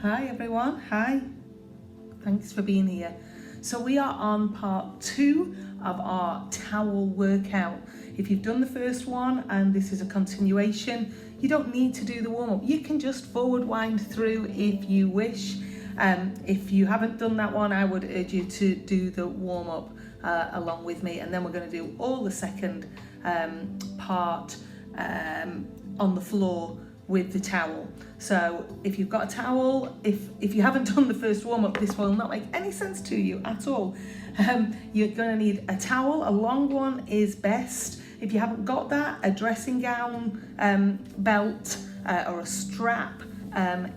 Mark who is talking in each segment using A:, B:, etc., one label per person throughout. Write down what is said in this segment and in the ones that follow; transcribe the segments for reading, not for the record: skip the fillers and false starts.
A: Hi everyone, hi. Thanks for being here. So we are on part 2 of our towel workout. If you've done the first one and this is a continuation, you don't need to do the warm-up. You can just forward wind through if you wish. If you haven't done that one, I would urge you to do the warm-up along with me, and then we're going to do all the second part on the floor with the towel. So if you've got a towel, if you haven't done the first warm-up, this will not make any sense to you at all. You're going to need a towel. A long one is best. If you haven't got that, a dressing gown, belt, or a strap,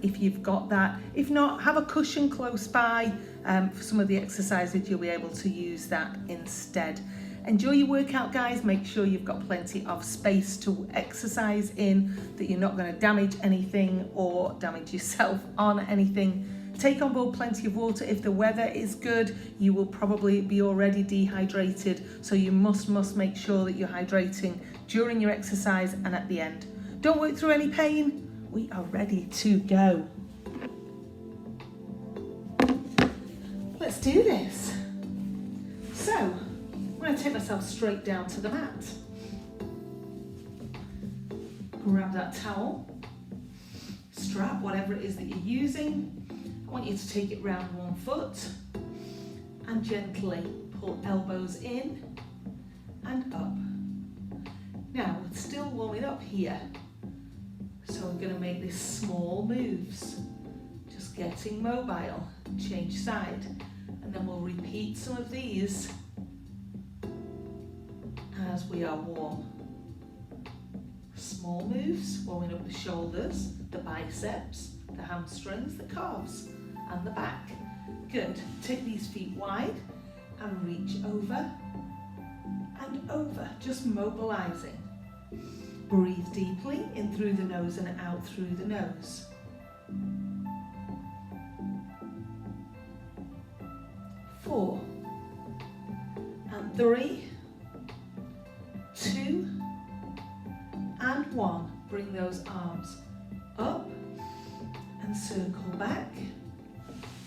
A: if you've got that. If not, have a cushion close by. For some of the exercises, you'll be able to use that instead. Enjoy your workout, guys. Make sure you've got plenty of space to exercise in, that you're not going to damage anything or damage yourself on anything. Take on board plenty of water. If the weather is good, you will probably be already dehydrated, so you must make sure that you're hydrating during your exercise and at the end. Don't work through any pain. We are ready to go. Let's do this. So, I'm going to take myself straight down to the mat. Grab that towel, strap, whatever it is that you're using. I want you to take it round one foot and gently pull elbows in and up. Now, we're still warming up here. So we're going to make these small moves. Just getting mobile, change side. And then we'll repeat some of these as we are warm. Small moves, warming up the shoulders, the biceps, the hamstrings, the calves, and the back. Good. Take these feet wide and reach over and over, just mobilizing. Breathe deeply, in through the nose and out through the nose. 4 and 3, 2 and 1. Bring those arms up and circle back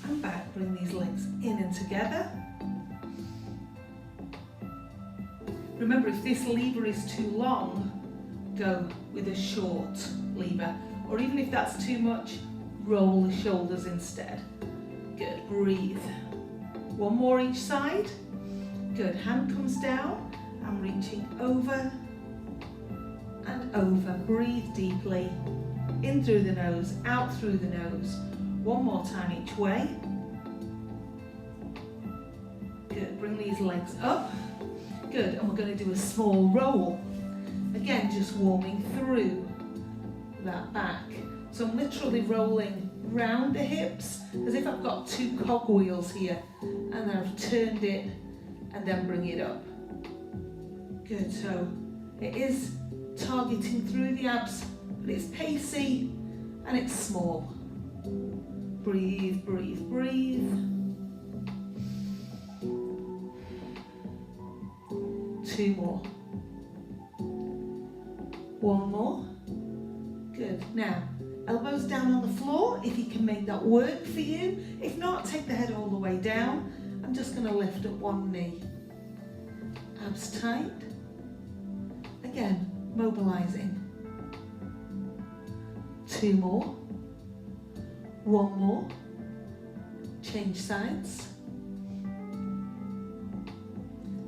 A: and back. Bring these legs in and together. Remember, if this lever is too long, go with a short lever, or even if that's too much, roll the shoulders instead. Good. Breathe. One more each side. Good. Hand comes down. I'm reaching over and over. Breathe deeply. In through the nose, out through the nose. One more time each way. Good. Bring these legs up. Good. And we're going to do a small roll. Again, just warming through that back. So I'm literally rolling round the hips as if I've got 2 cogwheels here, and then I've turned it and then bring it up. Good. So it is targeting through the abs, but it's pacey and it's small. Breathe, breathe, breathe. 2 more. 1 more. Good. Now, elbows down on the floor if you can make that work for you. If not, take the head all the way down. I'm just going to lift at one knee. Abs tight. Again, mobilizing. 2 more. 1 more. Change sides.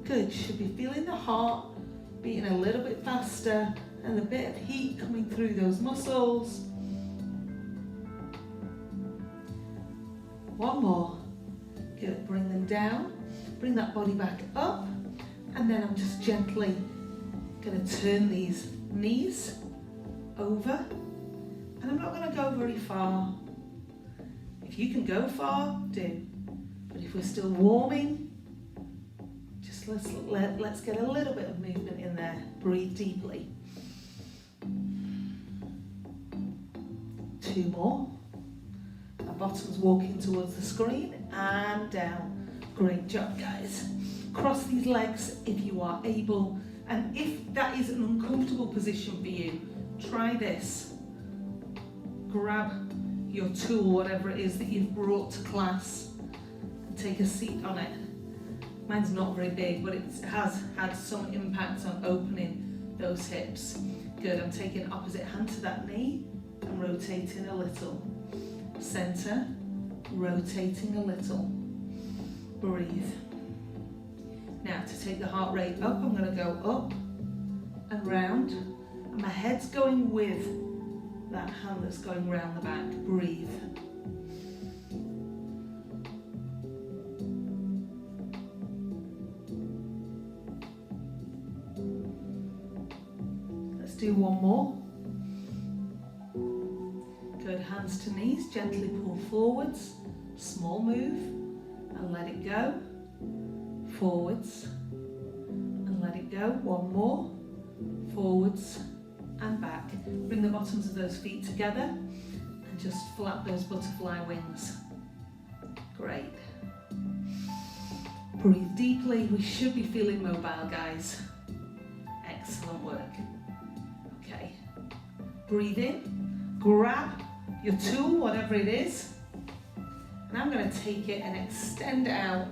A: Good. Should be feeling the heart beating a little bit faster and a bit of heat coming through those muscles. 1 more. Good. Bring them down. Bring that body back up. And then I'm just gently going to turn these knees over. And I'm not going to go very far. If you can go far, do. But if we're still warming, just let's get a little bit of movement in there. Breathe deeply. 2 more. Our bottom's walking towards the screen and down. Great job, guys. Cross these legs if you are able, and if that is an uncomfortable position for you, try this. Grab your tool, whatever it is that you've brought to class, and take a seat on it. Mine's not very big, but it has had some impact on opening those hips. Good, I'm taking opposite hand to that knee and rotating a little. Center, rotating a little. Breathe. Now to take the heart rate up, I'm going to go up and round. And my head's going with that hand that's going round the back. Breathe. Let's do one more. Good, hands to knees, gently pull forwards. Small move and let it go. Forwards and let it go. One more. Forwards and back. Bring the bottoms of those feet together and just flap those butterfly wings. Great. Breathe deeply. We should be feeling mobile, guys. Excellent work. Okay. Breathe in. Grab your tool, whatever it is. And I'm going to take it and extend out.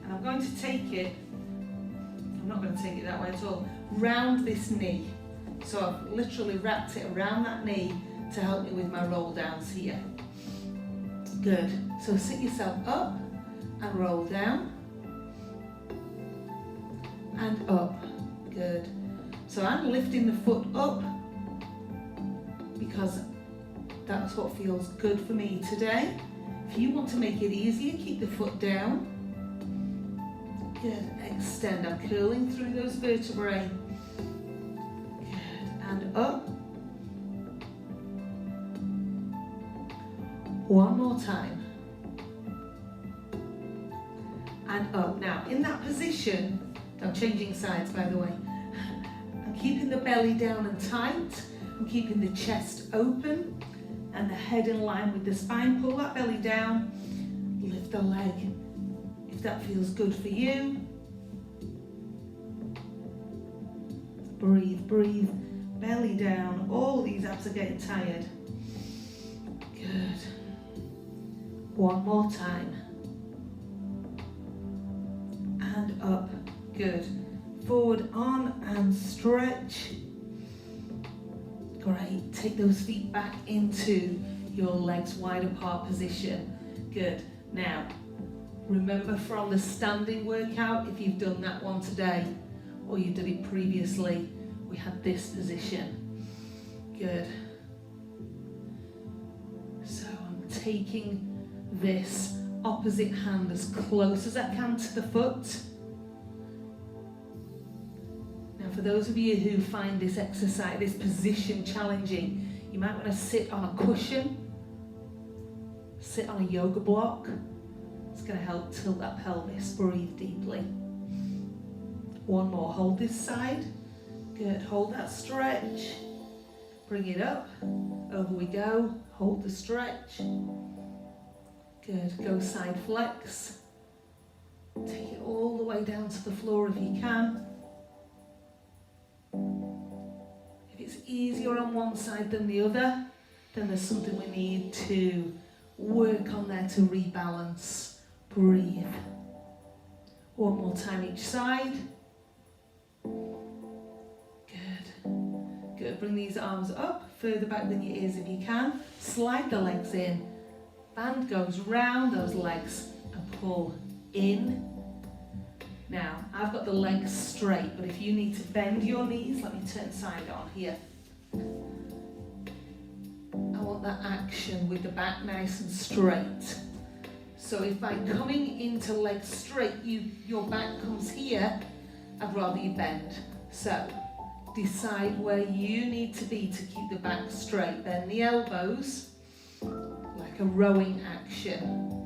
A: And I'm going to take it, I'm not going to take it that way at all, round this knee. So I've literally wrapped it around that knee to help me with my roll downs here. Good. So sit yourself up and roll down. And up. Good. So I'm lifting the foot up because that's what feels good for me today. If you want to make it easier, keep the foot down. Good. Extend. I'm curling through those vertebrae. Good. And up. One more time. And up. Now, in that position, I'm changing sides, by the way. I'm keeping the belly down and tight. I'm keeping the chest open and the head in line with the spine. Pull that belly down. Lift the leg. If that feels good for you. Breathe, breathe. Belly down. All these abs are getting tired. Good. One more time. And up. Good. Forward on and stretch. Great. Take those feet back into your legs wide apart position. Good. Now, remember from the standing workout, if you've done that one today or you did it previously, we had this position. Good. So I'm taking this opposite hand as close as I can to the foot. Now for those of you who find this exercise, this position challenging, you might want to sit on a cushion, sit on a yoga block. It's going to help tilt that pelvis. Breathe deeply. One more. Hold this side. Good. Hold that stretch. Bring it up. Over we go. Hold the stretch. Good. Go side flex. Take it all the way down to the floor if you can. If it's easier on one side than the other, then there's something we need to work on there to rebalance. Breathe. One more time each side. Good. Good. Bring these arms up, further back than your ears if you can. Slide the legs in. Band goes round those legs and pull in. Now, I've got the legs straight, but if you need to bend your knees, let me turn side on here. I want that action with the back nice and straight. So if by coming into legs straight, your back comes here, I'd rather you bend. So decide where you need to be to keep the back straight. Bend the elbows, like a rowing action.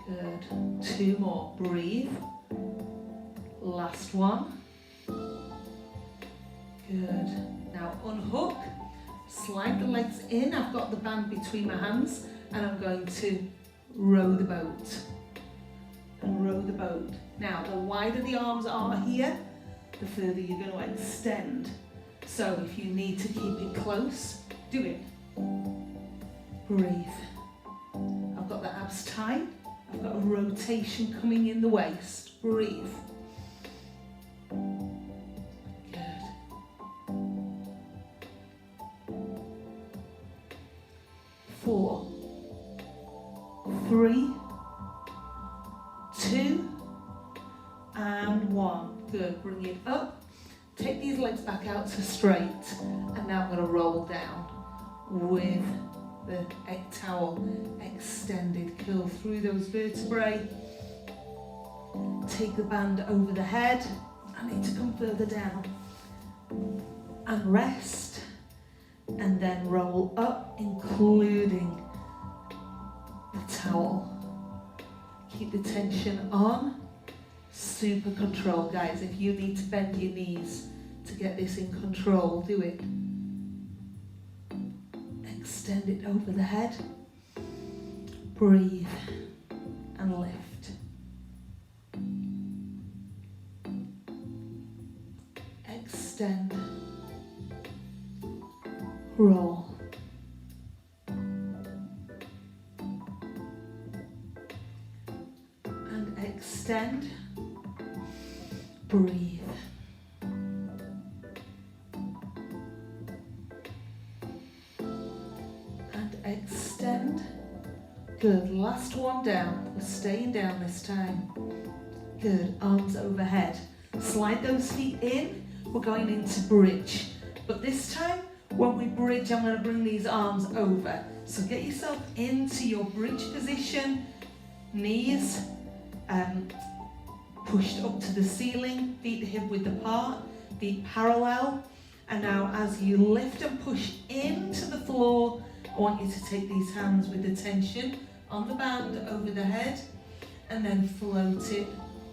A: Good. Two more. Breathe. Last one. Good. Now unhook. Slide the legs in. I've got the band between my hands and I'm going to row the boat. And row the boat. Now the wider the arms are here, the further you're going to extend. So if you need to keep it close, do it. Breathe. I've got the abs tight. I've got a rotation coming in the waist. Breathe. Good. 4, 3, 2, and 1. Good. Bring it up. Take these legs back out to straight. And now I'm going to roll down with the towel extended. Curl through those vertebrae. Take the band over the head. I need to come further down. And rest. And then roll up, including the towel. Keep the tension on. Super control, guys. If you need to bend your knees to get this in control, do it. Extend it over the head. Breathe and lift. Extend. Roll. And extend. Breathe. And extend. Good. Last one down. We're staying down this time. Good. Arms overhead. Slide those feet in. We're going into bridge. But this time, when we bridge, I'm going to bring these arms over. So get yourself into your bridge position. Knees pushed up to the ceiling, feet hip width apart, feet parallel. And now as you lift and push into the floor, I want you to take these hands with the tension on the band over the head and then float it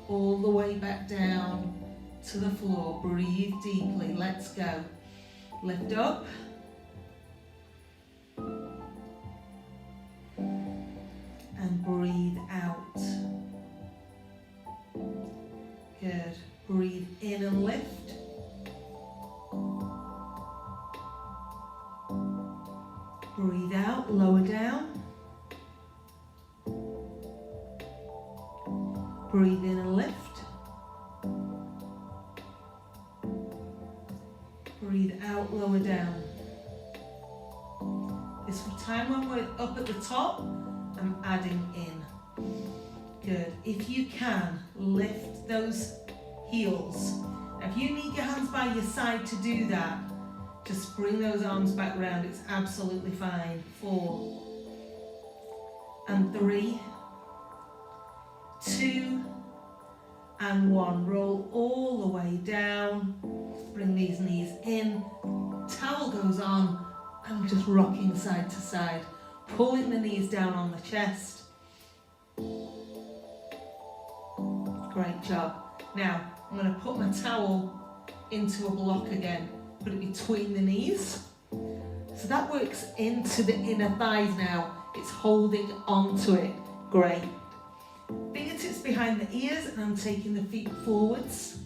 A: all the way back down to the floor. Breathe deeply. Let's go. Lift up. And breathe out. Good. Breathe in and lift. Breathe out, lower down. Breathe in and lift. Breathe out, lower down. This time when we're up at the top, I'm adding in. Good. If you can, lift those heels. Now, if you need your hands by your side to do that, just bring those arms back round. It's absolutely fine. 4 and 3, 2 and 1. Roll all the way down. Bring these knees in. Towel goes on. I'm just rocking side to side, pulling the knees down on the chest. Great job. Now, I'm going to put my towel into a block again. Put it between the knees. So that works into the inner thighs now. It's holding onto it. Great. Fingertips behind the ears, and I'm taking the feet forwards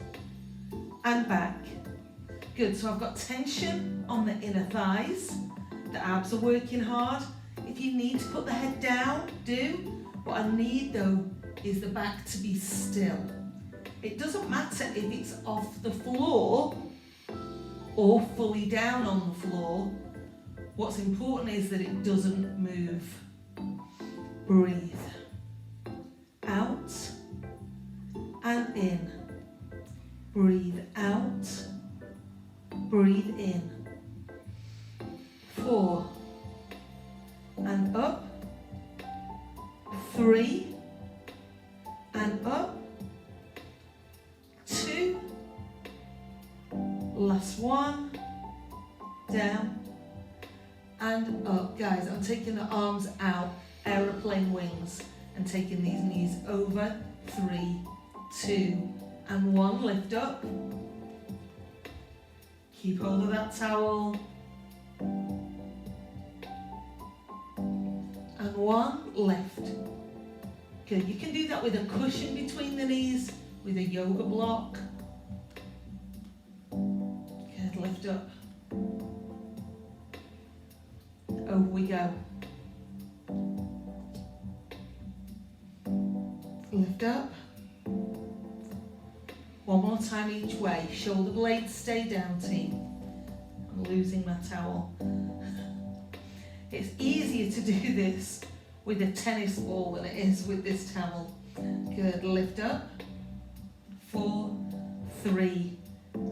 A: and back. Good. So I've got tension on the inner thighs. The abs are working hard. If you need to put the head down, do. What I need though is the back to be still. It doesn't matter if it's off the floor or fully down on the floor. What's important is that it doesn't move. Breathe. Out and in. Breathe out. Breathe in. 4 and up. 3 and up. 2. Last one. Down and up. Guys, I'm taking the arms out, aeroplane wings, and taking these knees over. 3, 2 and 1. Lift up. Keep hold of that towel. And 1, lift. Good. You can do that with a cushion between the knees, with a yoga block. Good. Lift up. Over we go. Lift up. One more time each way. Shoulder blades stay down, team. I'm losing my towel. It's easier to do this with a tennis ball than it is with this towel. Good, lift up. 4, 3,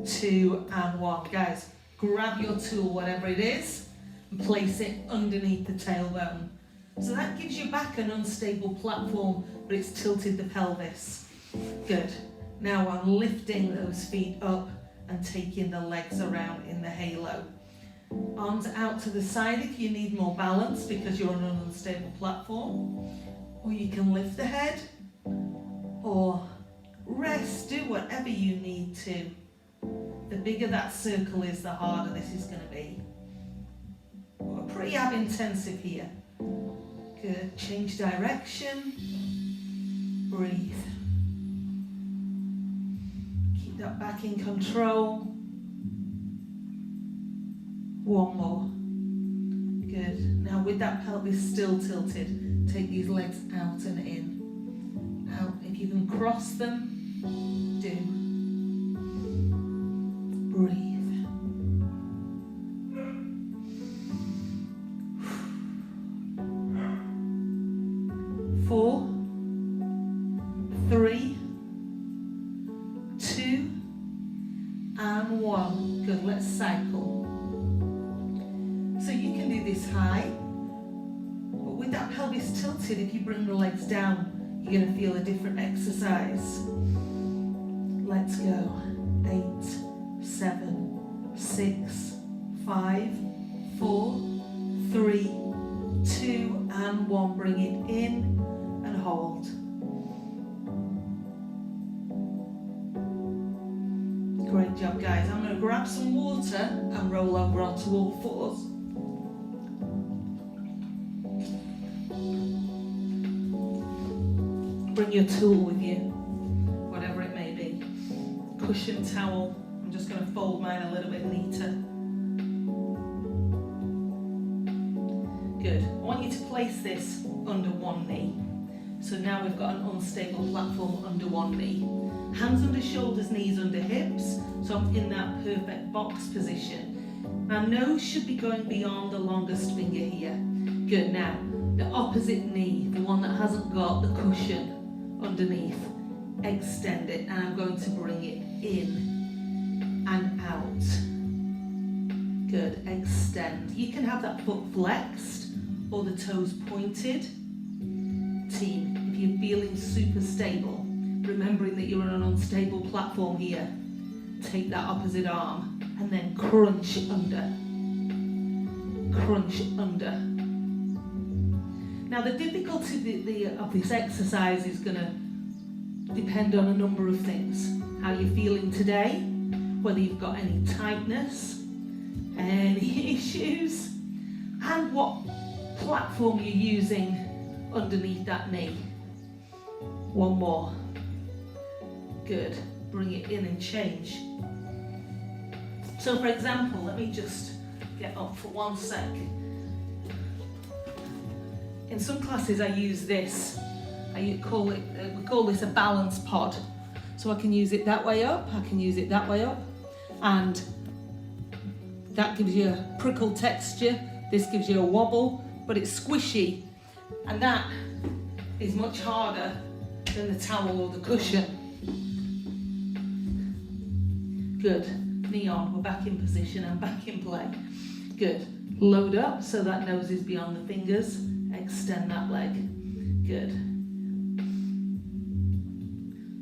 A: 2, and 1. Guys, grab your tool, whatever it is, and place it underneath the tailbone. So that gives your back an unstable platform, but it's tilted the pelvis. Good. Now I'm lifting those feet up and taking the legs around in the halo. Arms out to the side if you need more balance because you're on an unstable platform. Or you can lift the head or rest, do whatever you need to. The bigger that circle is, the harder this is going to be. We're pretty ab intensive here. Good, change direction. Breathe. Keep that back in control. One more. Good. Now with that pelvis still tilted, take these legs out and in. Out. If you can cross them, do. Breathe. Four, 3, 2, and 1. Good, let's cycle. So you can do this high, but with that pelvis tilted, if you bring the legs down, you're going to feel a different exercise. Let's go. 8, 7, 6, 5, 4, 3, 2, and 1. Bring it in and hold. Great job, guys. I'm going to grab some water and roll over onto all fours. Bring your tool with you, whatever it may be. Cushion, towel. I'm just going to fold mine a little bit neater. Good. I want you to place this under one knee. So now we've got an unstable platform under one knee. Hands under shoulders, knees under hips. So I'm in that perfect box position. My nose should be going beyond the longest finger here. Good. Now, the opposite knee, the one that hasn't got the cushion underneath, extend it, and I'm going to bring it in and out. Good, extend. You can have that foot flexed or the toes pointed. Team, if you're feeling super stable, remembering that you're on an unstable platform here, take that opposite arm and then crunch under. Crunch under. Now the difficulty of this exercise is going to depend on a number of things. How you're feeling today, whether you've got any tightness, any issues, and what platform you're using underneath that knee. One more. Good. Bring it in and change. So for example, let me just get up for 1 sec. In some classes I use this. We call this a balance pod. So I can use it that way up, I can use it that way up, and that gives you a prickle texture, this gives you a wobble, but it's squishy, and that is much harder than the towel or the cushion. Good, knee on, we're back in position and back in play. Good, load up so that nose is beyond the fingers, extend that leg. Good.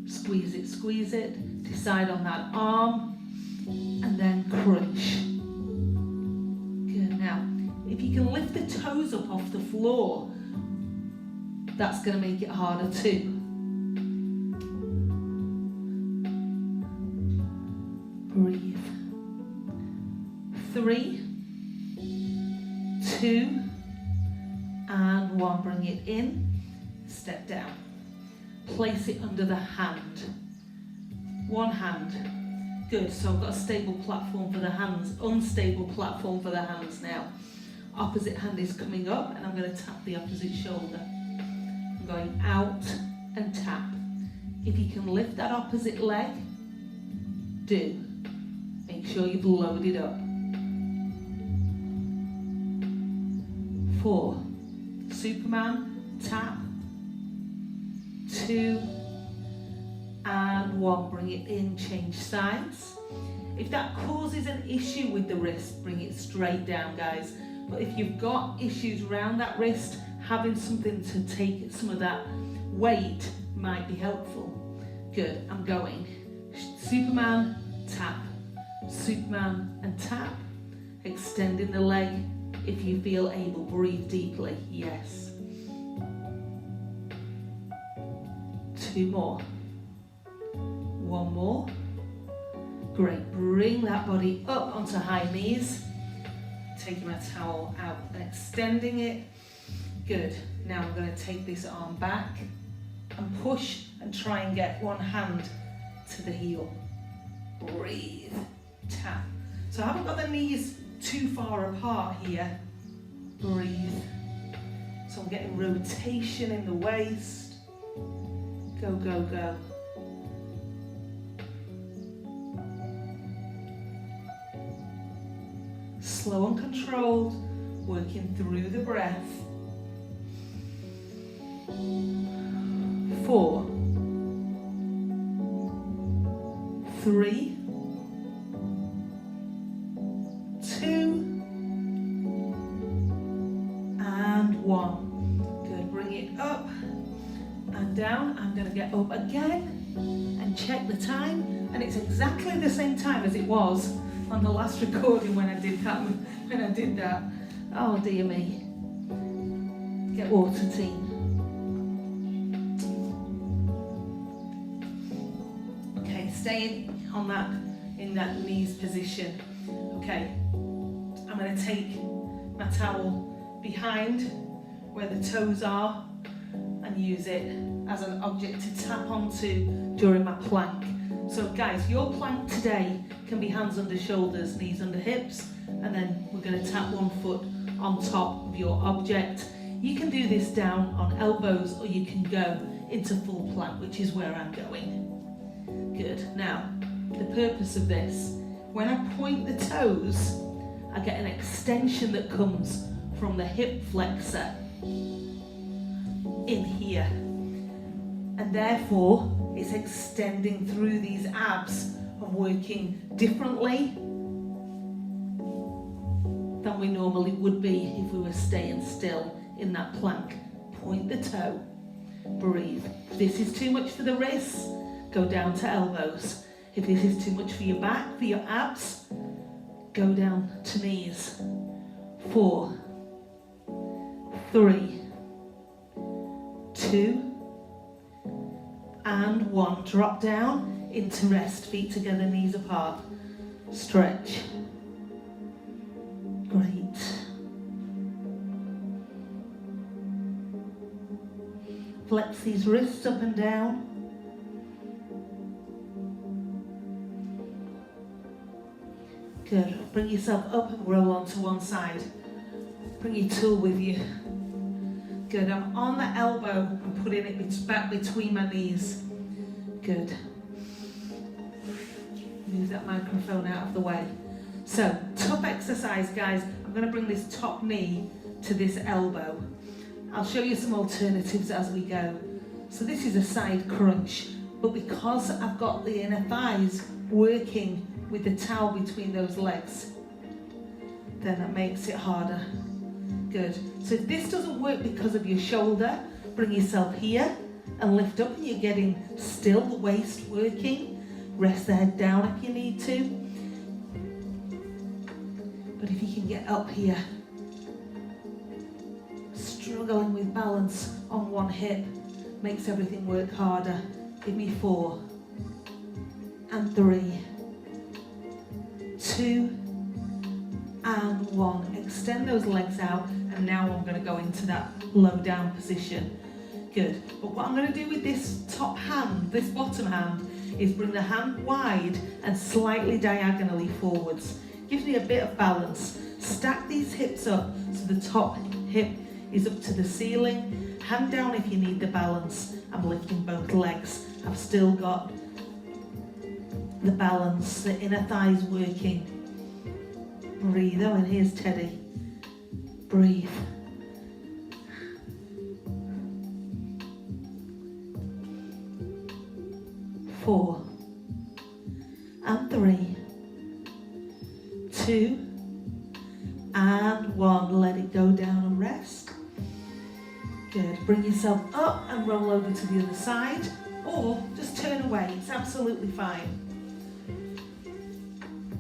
A: Squeeze it, decide on that arm, and then crunch. Good, now, if you can lift the toes up off the floor, that's going to make it harder too. Breathe. 3, 2, and 1. Bring it in, step down. Place it under the hand. One hand. Good, so I've got a stable platform for the hands, unstable platform for the hands now. Opposite hand is coming up and I'm going to tap the opposite shoulder. I'm going out and tap. If you can lift that opposite leg, do. Make sure you've loaded up. 4, Superman, tap. 2, and 1, bring it in, change sides. If that causes an issue with the wrist, bring it straight down, guys. But if you've got issues around that wrist, having something to take some of that weight might be helpful. Good, I'm going. Superman, tap. Superman and tap. Extending the leg if you feel able. Breathe deeply, yes. 2 more. 1 more. Great, bring that body up onto high knees. Taking my towel out and extending it. Good, now I'm going to take this arm back and push and try and get one hand to the heel. Breathe, tap. So I haven't got the knees too far apart here. Breathe. So I'm getting rotation in the waist. Go, go, go. Slow and controlled, working through the breath. 4, 3, 2, and 1. Good, bring it up and down. I'm going to get up again and check the time, and it's exactly the same time as it was on the last recording when I did that. Oh dear me. Get water, team. Okay, stay on that, in that knees position. Okay, I'm going to take my towel behind where the toes are and use it as an object to tap onto during my plank. So guys, your plank today can be hands under shoulders, knees under hips, and then we're going to tap one foot on top of your object. You can do this down on elbows, or you can go into full plank, which is where I'm going. Good. Now, the purpose of this, when I point the toes, I get an extension that comes from the hip flexor in here. And therefore, it's extending through these abs and working differently than we normally would be if we were staying still in that plank. Point the toe, breathe. If this is too much for the wrists, go down to elbows. If this is too much for your back, for your abs, go down to knees. 4, 3, 2, and 1. Drop down into rest, feet together, knees apart. Stretch. Great. Flex these wrists up and down. Good. Bring yourself up and roll onto one side. Bring your tool with you. Good. I'm on the elbow and putting it back between my knees. Good. Move that microphone out of the way. So, tough exercise, guys. I'm going to bring this top knee to this elbow. I'll show you some alternatives as we go. So this is a side crunch, but because I've got the inner thighs working with the towel between those legs, then that makes it harder. Good. So if this doesn't work because of your shoulder, bring yourself here and lift up, and you're getting still, the waist working. Rest the head down if you need to. But if you can get up here, struggling with balance on one hip makes everything work harder. Give me 4 and 3, 2 and 1. Extend those legs out, and now I'm going to go into that low down position. Good. But what I'm going to do with this top hand, this bottom hand, is bring the hand wide and slightly diagonally forwards. Gives me a bit of balance. Stack these hips up so the top hip is up to the ceiling. Hand down if you need the balance. I'm lifting both legs. I've still got the balance, the inner thighs working. Breathe. Oh, and here's Teddy. Breathe. Four. And 3. 2. And 1. Let it go down and rest. Good. Bring yourself up and roll over to the other side, or just turn away. It's absolutely fine.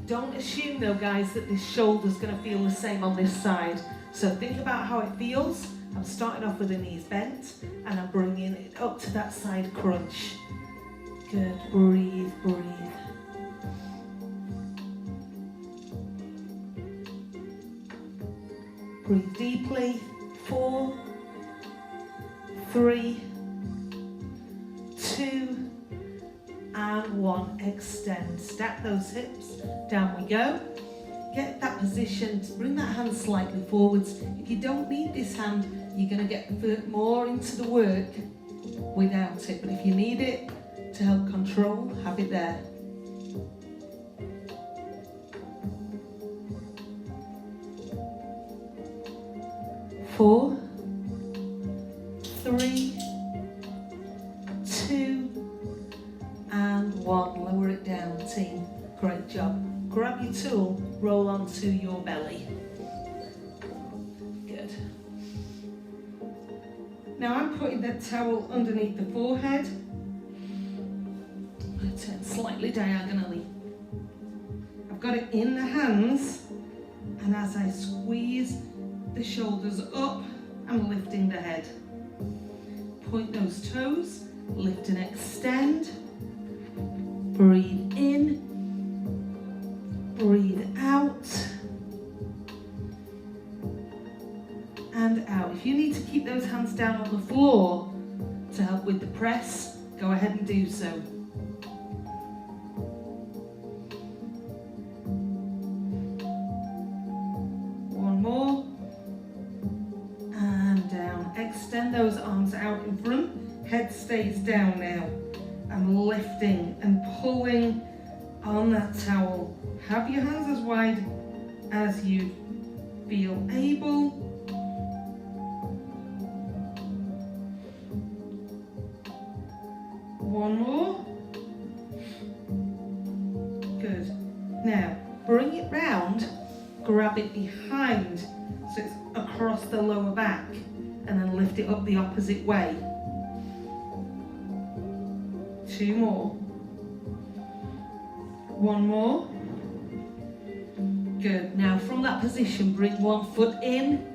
A: Don't assume though, guys, that this shoulder's going to feel the same on this side. So think about how it feels. I'm starting off with the knees bent and I'm bringing it up to that side crunch. Good. Breathe, breathe. Breathe deeply. 4, 3, 2, and 1. Extend. Stack those hips. Down we go. Get that position. Bring that hand slightly forwards. If you don't need this hand, you're going to get more into the work without it. But if you need it to help control, have it there. Four, 3, 2, and 1. Lower it down, team. Great job. Grab your tool, roll onto your belly. Good. Now I'm putting the towel underneath the forehead. I'm going to turn slightly diagonally. I've got it in the hands, and as I squeeze the shoulders up, I'm lifting the head. Point those toes, lift and extend. Breathe in. Breathe out. And out. If you need to keep those hands down on the floor to help with the press, go ahead and do so. One more. And down. Extend those arms out in front. Head stays down now. I'm lifting and pulling on that towel. Have your hands as wide as you feel able. One more. Good. Now, bring it round, grab it behind so it's across the lower back, and then lift it up the opposite way. 2 more. 1 more. Good. Now from that position, bring one foot in,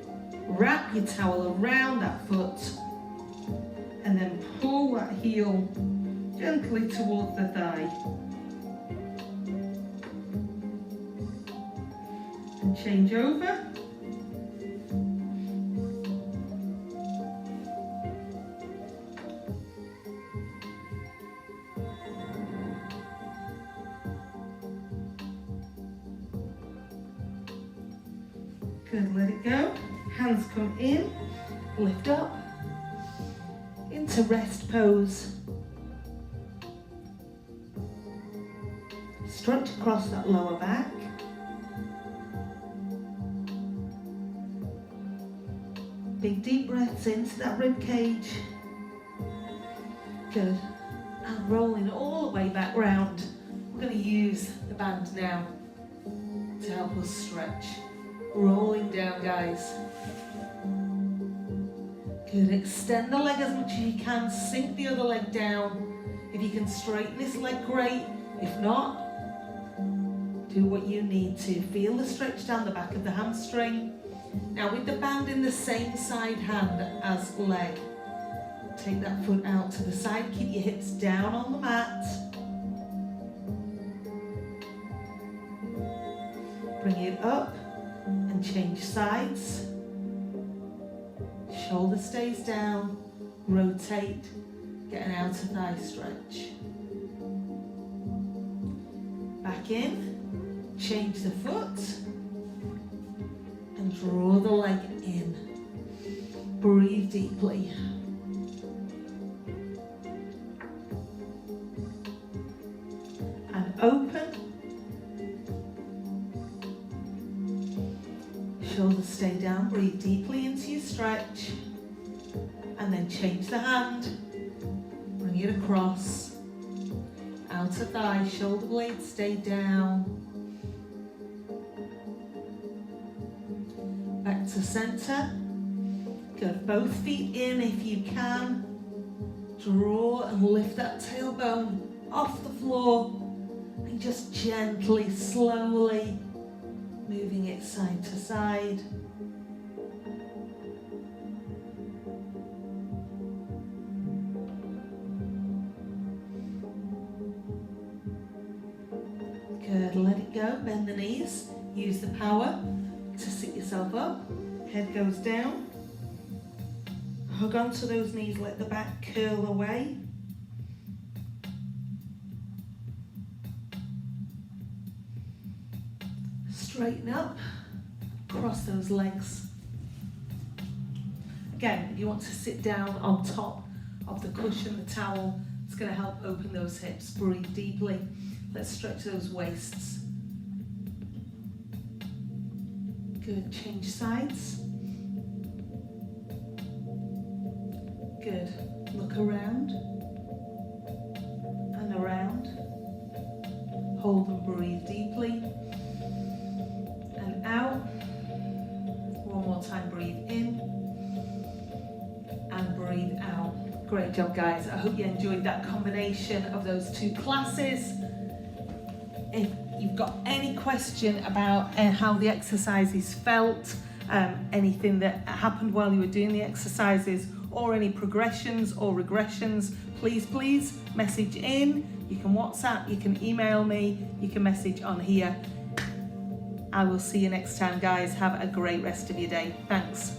A: wrap your towel around that foot, and then pull that heel gently towards the thigh. And change over. Good, let it go. Hands come in, lift up, into rest pose. Stretch across that lower back. Big deep breaths into that rib cage. Good. And rolling all the way back round. We're going to use the band now to help us stretch. Rolling down, guys. Good. Extend the leg as much as you can. Sink the other leg down. If you can straighten this leg, great. If not, do what you need to. Feel the stretch down the back of the hamstring. Now with the band in the same side hand as leg, take that foot out to the side. Keep your hips down on the mat. Bring it up. And change sides. Shoulder stays down. Rotate. Get an outer thigh stretch. Back in. Change the foot. And draw the leg in. breathe deeply. And open. Shoulders stay down, breathe deeply into your stretch. And then change the hand. Bring it across. Outer thigh, shoulder blades stay down. Back to center. Get both feet in if you can. Draw and lift that tailbone off the floor. And just gently, slowly moving it side to side. Good, let it go, bend the knees. Use the power to sit yourself up. Head goes down. Hug onto those knees, let the back curl away. Straighten up, cross those legs. Again, if you want to sit down on top of the cushion, the towel, it's going to help open those hips. Breathe deeply. Let's stretch those waists. Good, change sides. Good, look around and around. Hold and breathe deeply. And out. One more time, breathe in. And breathe out. Great job, guys. I hope you enjoyed that combination of those two classes. If you've got any question about how the exercises felt, anything that happened while you were doing the exercises, or any progressions or regressions, please message in. You can WhatsApp, you can email me, you can message on here. I will see you next time, guys. Have a great rest of your day. Thanks.